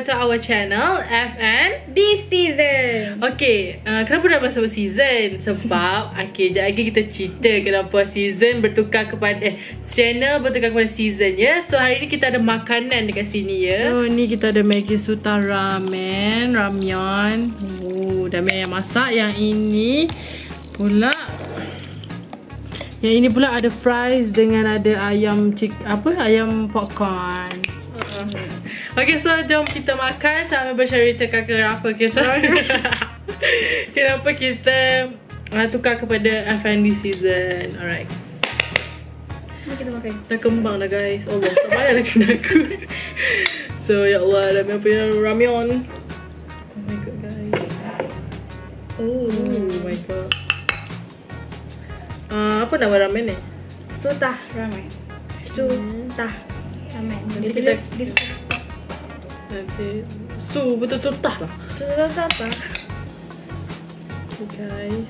To our channel FND season. Okay, kenapa dah masuk season? Sebab okay, sekejap lagi kita cerita kenapa season bertukar kepada channel bertukar kepada season ya. So hari ni kita ada makanan dekat sini ya. So ni kita ada Maggi Tah Ramen, ramyeon. Dan yang masak. Yang ini pula ada fries dengan ada ayam ayam popcorn. Okay, so jom kita makan sambil bercerita kenapa kita tukar kepada FND season. Alright. Mari kita makan. Dah kembang dah guys. Allah, tak payah nak kena aku. So ya Allah, dah punya ramyeon. Oh my god guys. Oh my god. Apa nama ramen ni? Tah Ramen. Tah Ramen. Nanti kita nanti betul-betul tah lah. Tah. Okay guys.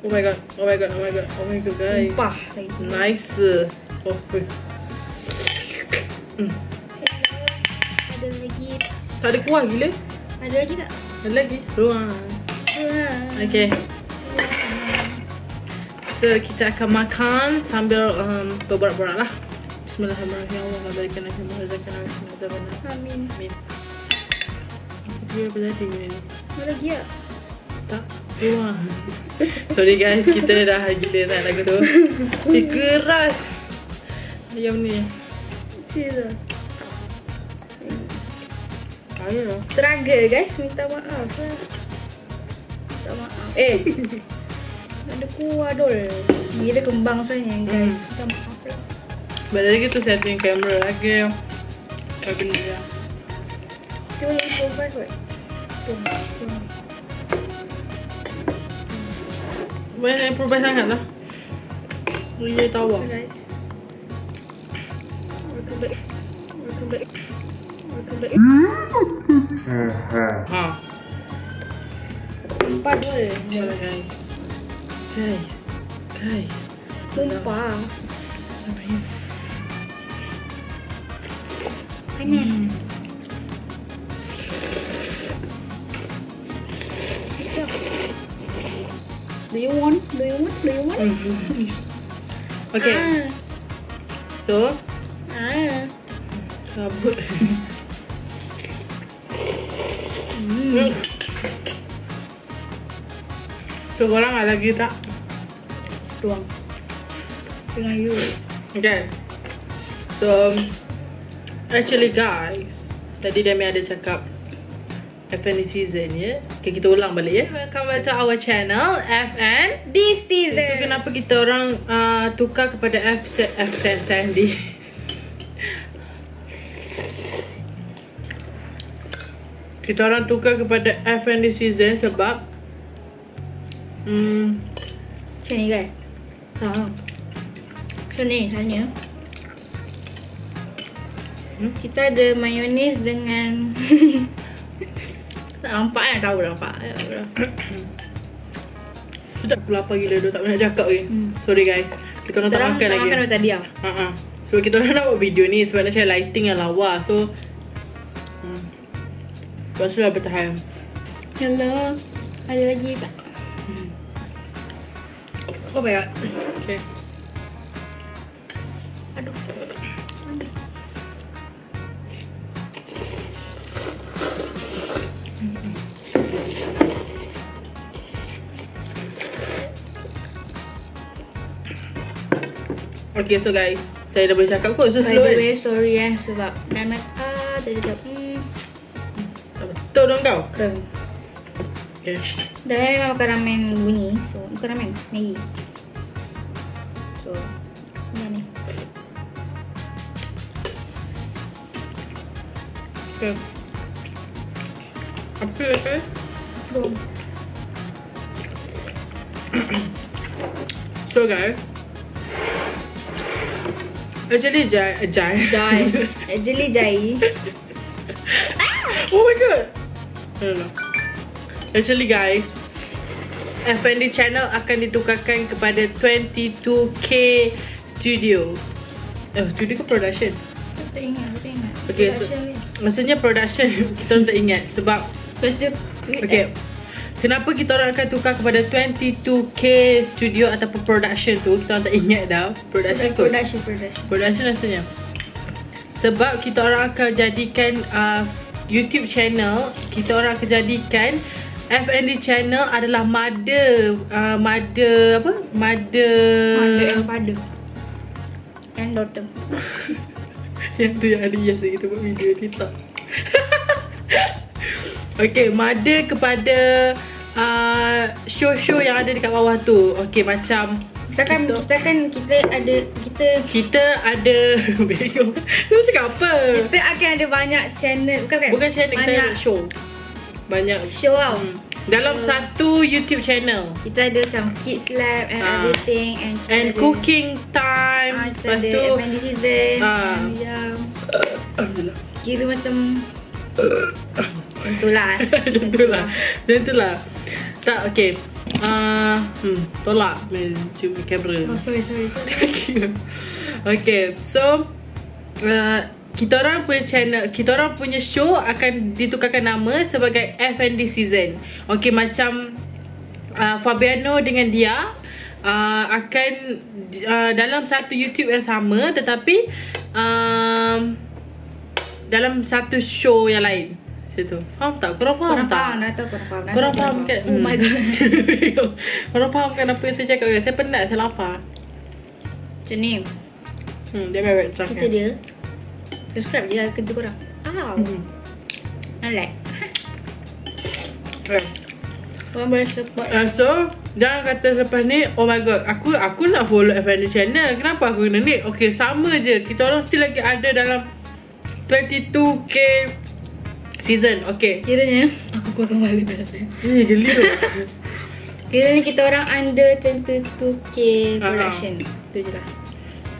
Oh my god guys. Tumpah lagi. Nice. Oh. Ada lagi. Tak ada kuah gila. Ada lagi tak? Ada lagi. Ruang. Okay. So kita akan makan sambil berborak-borak lah. Bismillahirrahmanirrahim. Amin. Dia berarti ni. Ada lagi tak? Tak. Wah. Sorry guys, kita dah gila sangat lagu tu. Keras. Ayam ni. Cila. Ayolah. Struggle guys, minta maaf. Minta maaf. Ada kuah dol. Gila kembang sebenarnya guys. Minta maaf lah. Balik lagi tu setting kamera lagi. Kau kena dia. Kita boleh improvise kot. Banyak improvise sangat lah. Dia tawa. Welcome back. Ha. Empat dol. Ya guys. Guys. Tumpah. Panas. Do you want? Okay. So, cabut. So, korang ada lagi tak? Tuang. Dengan you. Okay. So, actually guys, tadi Demi ada cakap FND season ya. Okay, kita ulang balik ya. Welcome back to our channel FND season. So kenapa kita orang tukar kepada FND? Kita orang tukar kepada FND season sebab macam ni guys. Macam ni hanya kita ada mayonis dengan tak nampak kan? Tahu nampak. Sedap aku lapar gila tu, tak pernah cakap lagi. Sorry guys. Kita orang tak makan lagi. Kita makan tadi lah. So kita orang nak buat video ni sebab nak share lighting yang lawa. So lepas tu dah bertahan. Hello. Ada lagi tak? Oh my god. Okay. Aduh. Okay, so guys, saya dah boleh cakap kot. So By slow the kan? way, sorry sebab Namat tadi cakap betul dong kau? Keren. Okay. Dah memang makan ramen bunyi. So, bukan ramen, Maggi. So, ni. Okay. Apa ya? Belum. So guys, actually Jai. Actually Jai. Oh my god. No. Actually guys, FND channel akan ditukarkan kepada 22K studio. Studio ke production? Tak ingat. Okay, so, maksudnya production kita orang tak ingat sebab okay. Kenapa kita orang akan tukar kepada 22K studio ataupun production tu, kita orang tak ingat dah. Production rasanya. Sebab kita orang akan jadikan YouTube channel, kita orang akan jadikan FND channel adalah mother yang pada and daughter. Yang tu yang ada kita buat video TikTok. Okay, mother kepada show-show yang ada dekat bawah tu. Okay, macam kita ada video. Lu cakap apa? Kita akan ada banyak channel. Bukan channel, kita ada show. Banyak show tau. Dalam satu YouTube channel kita ada macam kids lab and everything and cooking time. Lepas tu FND season. Kira macam Itulah. Tak, okay. Tolak cuma kamera. Oh, sorry. Okay, so kita orang punya channel, kita orang punya show akan ditukarkan nama sebagai FND season. Okay, macam Fabiano dengan dia akan dalam satu YouTube yang sama, tetapi dalam satu show yang lain. Macam tu. Faham tak? Korang faham tak? Korang faham kan? Oh my god. Korang faham kan apa yang saya cakap kan? Saya penat, saya lapar. Macam ni. Dia memang terangkan. Kita dia subscribe je lah kerja korang. Like. Korang boleh support. So, jangan kata lepas ni, oh my god, aku nak follow FND channel. Kenapa aku kena ni? Okay, sama je. Kita orang still lagi ada dalam 22K season. Okay, kiranya aku akan balik biasa. Geli tu. Kiranya kita orang under 22K production. Itu je lah.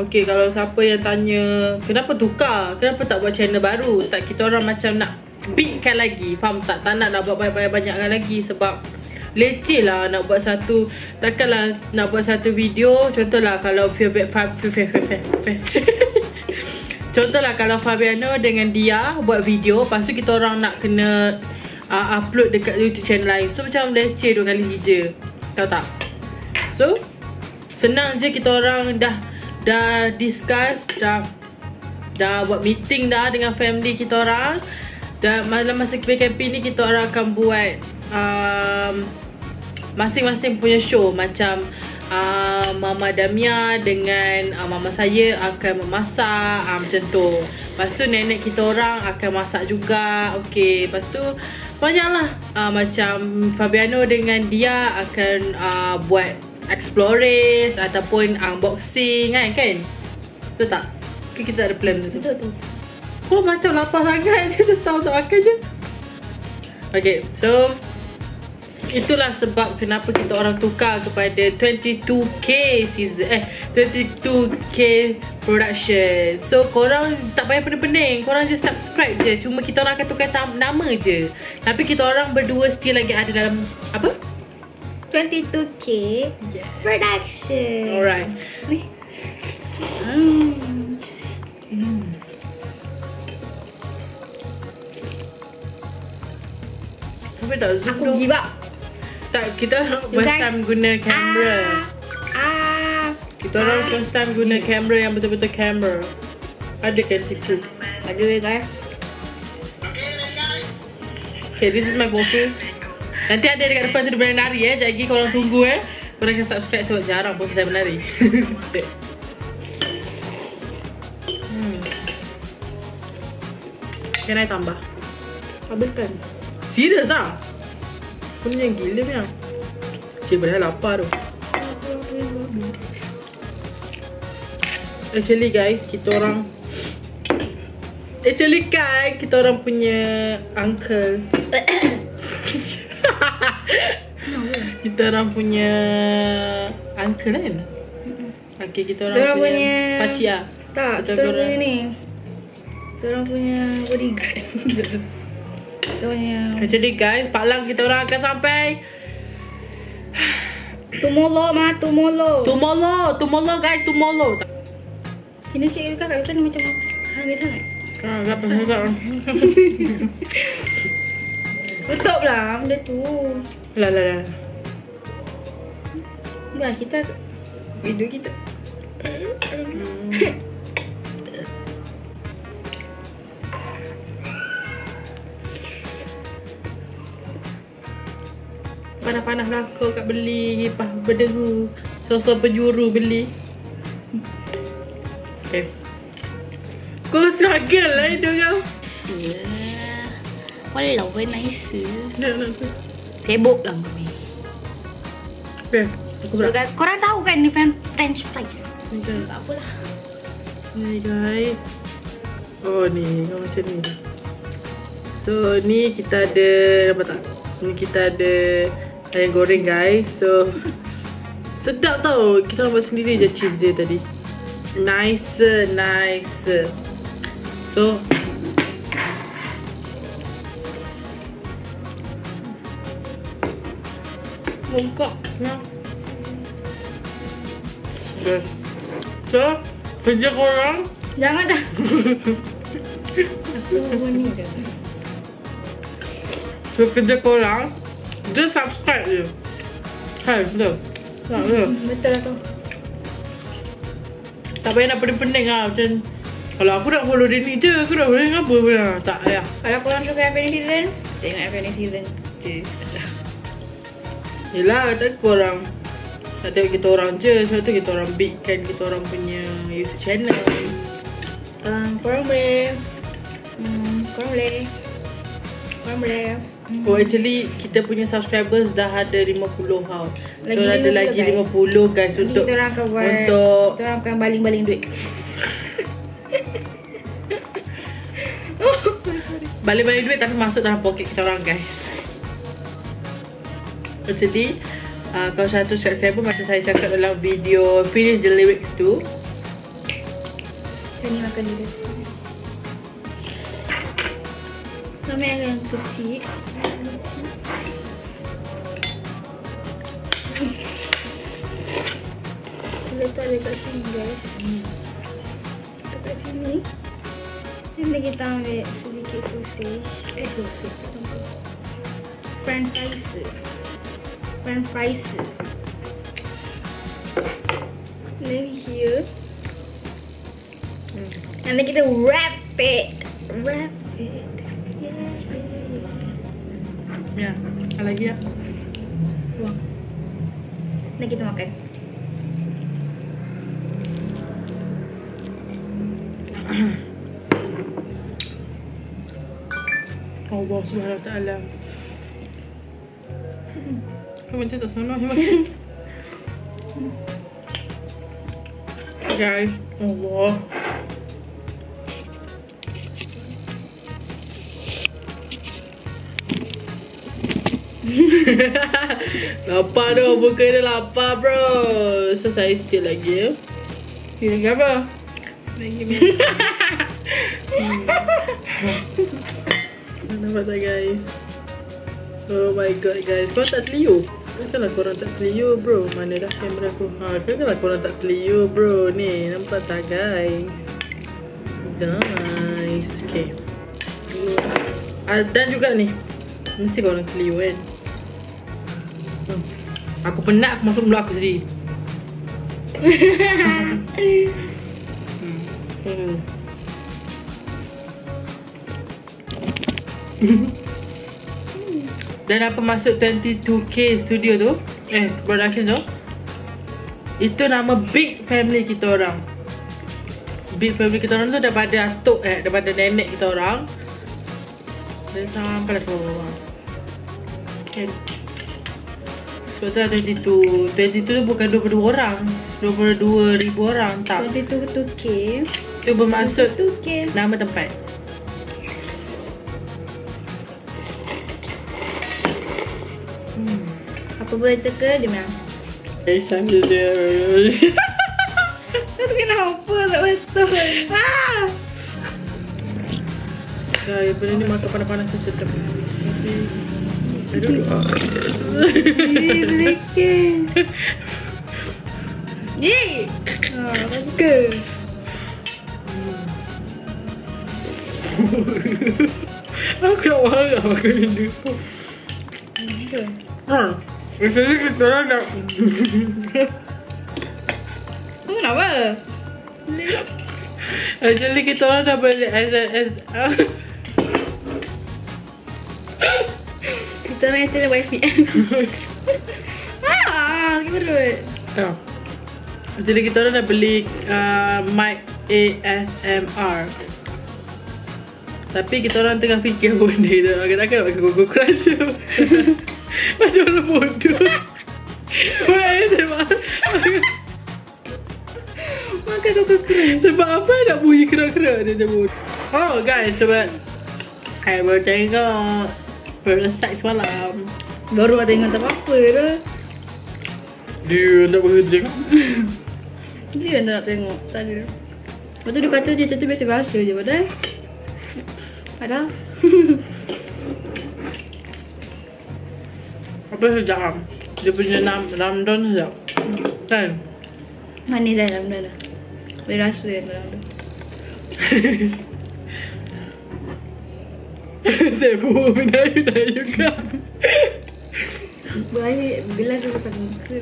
Okay, kalau siapa yang tanya kenapa tukar, kenapa tak buat channel baru, tak, kita orang macam nak bigkan lagi. Faham tak? Tak nak buat banyak-banyakkan lagi sebab leceh lah nak buat satu. Takkanlah nak buat satu video. Contohlah kalau contohlah kalau Fabiano dengan dia buat video, lepas tu kita orang nak kena upload dekat YouTube channel lain. So macam leceh 2 kali je. Tahu tak? So senang je, kita orang dah discuss, dah buat meeting dah dengan family kita orang. Dan dalam masa PKP ni kita orang akan buat masing-masing punya show. Macam Mama Damia dengan Mama saya akan memasak, macam tu. Lepas tu nenek kita orang akan masak juga. Okay, lepas tu banyaklah macam Fabiano dengan dia akan buat explorers ataupun unboxing kan? Betul tak? Kita ada plan tu. Betul tu. Oh, macam lapar sangat. Dia just tahu tak makan je. Okay, so itulah sebab kenapa kita orang tukar kepada 22K season 22K production. So korang tak payah pening-pening, korang just subscribe je. Cuma kita orang akan tukar nama je. Tapi kita orang berdua still lagi ada dalam apa? 22K production. Alright. Tapi tak zoom. Aku give up. Tak, kita first time guna kamera. Kita orang first time guna kamera yang betul-betul kamera. Ada kan tipu? Ada guys. Okay, this is my bottle. Nanti ada dekat depan tu dia boleh nari Sekejap lagi korang tunggu korang akan subscribe sebab jarang pun saya menari. Can I tambah? Habiskan. Serius lah? Kau ni yang gila ni lah. Cik benar lapar tu. Actually guys, kita orang Actually kan kita orang punya uncle. Kita orang punya uncle kan? Okay, kita orang punya pakcik lah. Tak, kita orang punya ni. Kita orang punya bodyguard. Kita punya. Jadi guys, Pak Lang kita orang akan sampai tomorrow guys, tomorrow. Ini sikit kakak kita ni macam sangat-sangat. Agak. Tutup lah benda tu. Lah. Enggak, kita video kita. Panas-panas belakang kat beli kipas berderu. Sosok penjuru beli. Okay. Kau struggle lah hidup kau. Walau pun nice. Nak tu. Sibuk lah mami. Okay. Aku berat. Korang tahu kan ni French fries? Okay. Tak apalah. Hai guys. Oh ni, kau macam ni. So ni kita ada, nampak tak? Ni kita ada ayam goreng guys. So sedap tau. Kita orang buat sendiri je cheese dia tadi. Nice. So buka nah. Okay. So kerja korang. Jangan dah. Aku ni dah. So kerja korang, just subscribe je. Hai, betul? Betul lah tu. Tak payah nak pening-pening lah. Macam kalau aku nak follow dia ni je, aku nak follow apa pun lah. Tak payah. Kalau korang suka F&D season, tengok F&D season je. Yelah, tak korang nak tengok kita orang je. Sebab tu kita orang bigkan kita orang punya YouTube channel. Korang boleh. Oh actually kita punya subscribers dah ada 50 how. So Lagi ada 50 lagi guys. 50 guys untuk Kita orang akan buat, untuk kita orang akan baling-baling duit. balik-balik duit tapi masuk dalam poket kita orang guys. Jadi kalau 100 subscriber macam saya cakap dalam video finish the lyrics tu, Saya ni makan dulu. Kami yang kecil. Letak dia kat sini guys. Kat sini. Nanti kita ambil sedikit sosis. Sosis. French fries. Then here. Nanti kita wrap it. ya, lagi ya. Buang. Nanti kita makan. Allah Subhanahu Wa Taala. Kau macam tak senang makan. Guys, Allah. Lapar dah, bukan dia lapar bro. So saya still lagi ya. Lagi apa? Lagi minum. Nampak tak guys? Oh my god guys, kau tak telio? Kenapa korang tak telio bro? Mana dah kamera aku? Kenapa korang tak telio bro? Ni, nampak tak guys? Guys, okay. Dan juga ni, mesti korang telio kan? Aku penat, aku masuk mulut aku sendiri. Dan apa masuk 22K studio tu, production tu, itu nama big family kita orang. Big family kita orang tu daripada atuk, daripada nenek kita orang. Dan sampai lah ke bawah. Okay. So tu 22 tu bukan 22 orang, 22,000 orang tak. 22K. Tu bermaksud 22K. nama tempat. Apa boleh teka, dia menang. Aisyah dia. Itu kenapa tak betul? Guys, benda ni makan panas-panas tu sedap. Aduh. Sedikit. Yeay. Suka. Aku nak marah makan benda. Biasanya kita orang nak. Kenapa? Actually kita orang dah beli Kita orang yang buat SPM. Keberut. Jadi kita orang dah beli mic ASMR. Tapi kita orang tengah fikir benda tu. Takkan nak pakai Google Crunch tu. Macam mana bodoh. Makan Google Crunch. Sebab apa nak bunyi kerak-kerak dia bodoh. Oh guys, sebab saya baru tengok Parasite semalam. Baru nak tengok tak apa-apa tu. Dia nak pergi tengok. Dia yang tak nak tengok. Tak ada. Lepas tu dia kata cerita tu biasa-biasa je. Padahal apa sedap. Dia punya Ramadan sedap. Kan? manis dalam dah. Boleh rasa dalam tu. Saya pun menayu-nayu juga. Baik, bila tu pasal muka.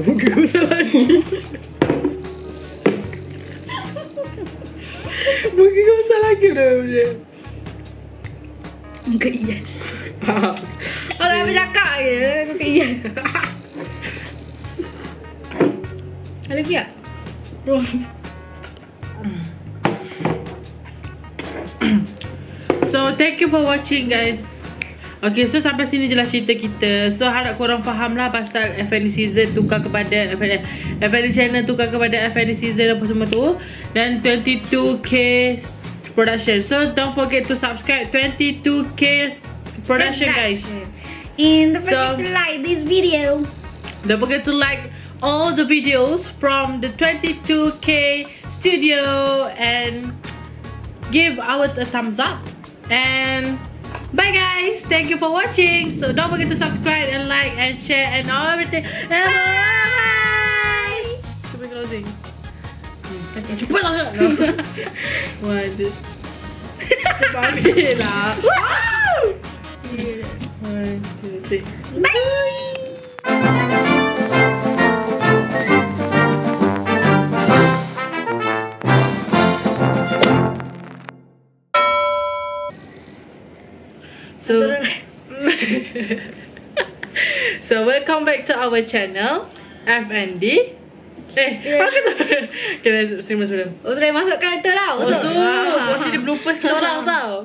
Muka aku salah lagi. Muka kau salah lagi dah punya. Muka Ian. Kalau apa cakap je, muka Ian. Ada lagi tak? So thank you for watching guys. Okay, so sampai sini je lah cerita kita. So harap korang faham lah pasal FND season tukar kepada FND channel tukar kepada FND season apa semua tu. Dan 22k production. So don't forget to subscribe 22k production guys. And don't forget to like this video. Don't forget to like all the videos from the 22k studio and give our a thumbs up. And bye guys, thank you for watching. So don't forget to subscribe and like and share and all everything. And bye. Cepat closing. Cepat lah. One, two. Cepat ambil lah. One, two, three. Bye. So welcome back to our channel FND. Kena sebelum. Oh, try masukkan tu lah. Oh, so mesti dia bloopers kita orang tau.